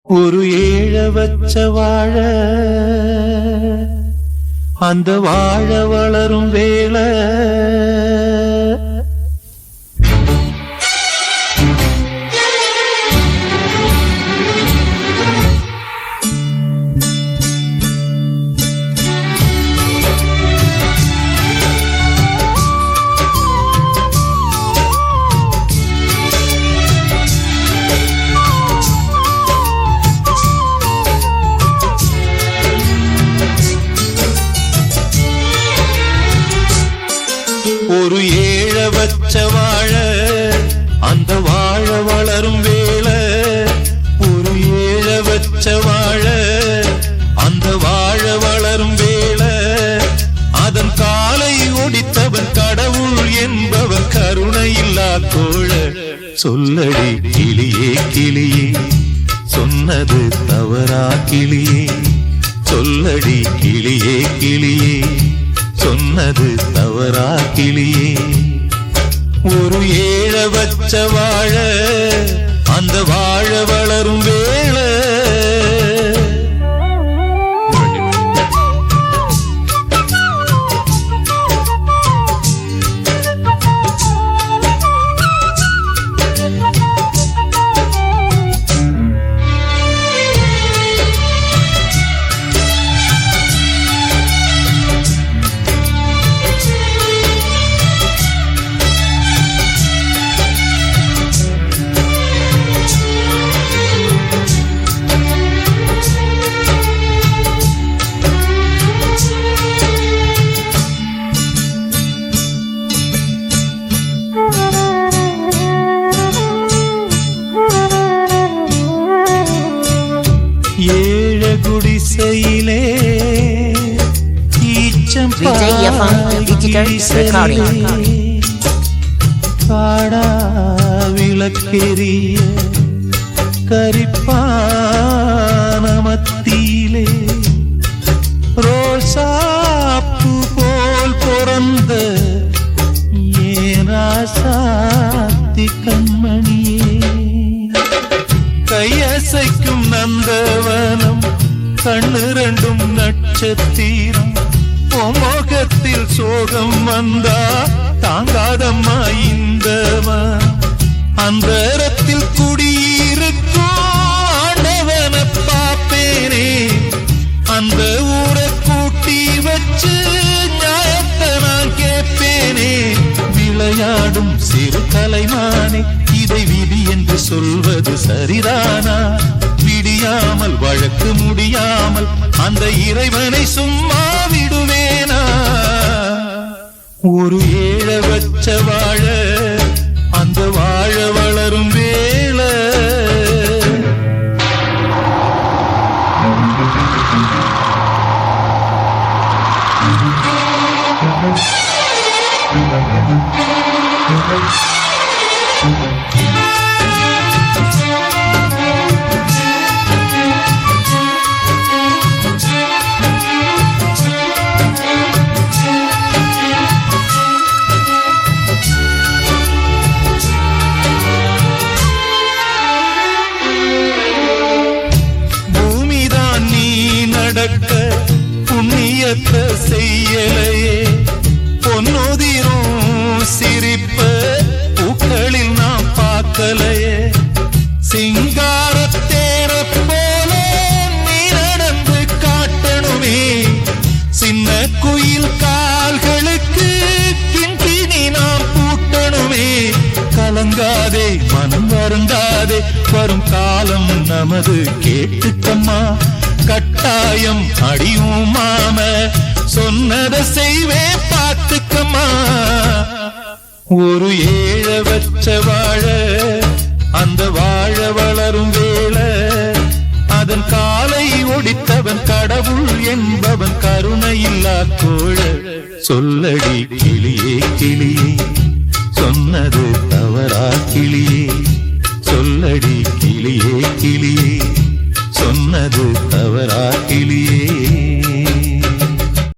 ஒரு ஏழ வச்ச வாழ அந்த வாழ வளரும் வேளை ஒரு ஏழ வச்ச வாழ அந்த வாழ வளரும் வேளை ஒரு ஏழ வச்ச வாழ அந்த வாழ வளரும் வேளை அதன் காலை ஒடித்தவன் கடவுள் என்பவன் கருணை இல்லா கோழ சொல்லடி கிளியே கிளியே சொன்னது தவறா கிளியே சொல்லடி கிளியே கிளியே சொன்னது தவறா கிளியே ஒரு ஏழ வச்ச வாழ அந்த வாழ வளரும் வேளை ஏழ குடிசையிலே ஈச்சம் காடா விளக்கெரிய கரிப்பான மத்தியிலே ரோசாப்பு போல் பிறந்த ஏராசாத்தி கண்மணியே கையசைக்கும் நந்தவனம் கண்ணு ரெண்டும் நட்சத்திரம் முகத்தில் சோகம் வந்தா தாங்காதம்மா இந்தவன் அந்தரத்தில் குடியிருக்கும் ஆண்டவனை பாப்பேனே அந்த ஊரை கூட்டி வச்சு நியாயத்தை நான் கேட்பேனே விளையாடும் சிறு கலைமானே இதை விதி என்று சொல்வது சரிதானா விடியாமல் வழக்கு முடியாமல் அந்த இறைவனை சும்மா விடுவேனா ஒரு ஏழ வச்ச வாழ அந்த வாழ வளரும் வேளை பூமிதான் நீ நடக்க புண்ணியத்தை செய்யலையே பொன்னோதிரும் சிரிப்ப பூக்களில் நாம் பார்க்கலையே சிங்காரத்தேர போல நீ நடந்து காட்டணுமே சின்ன குயில் கால்களுக்கு கிண்கிணி நாம் பூட்டணுமே கலங்காதே மனம் வருந்தாதே வரும் காலம் நமது கேட்டுக்கம்மா கட்டாயம் அடியும் மாம சொன்னதை செய்வே பார்த்துக்கம்மா ஒரு ஏழ வச்ச வாழ அந்த வாழ வளரும் வேளை அதன் காலை ஒடித்தவன் கடவுள் என்பவன் கருணை இல்லா கோழ சொல்லடி கிளியே கிளியே சொன்னது தவறா கிளியே சொல்லடி கிளியே கிளியே சொன்னது தவறா கிளியே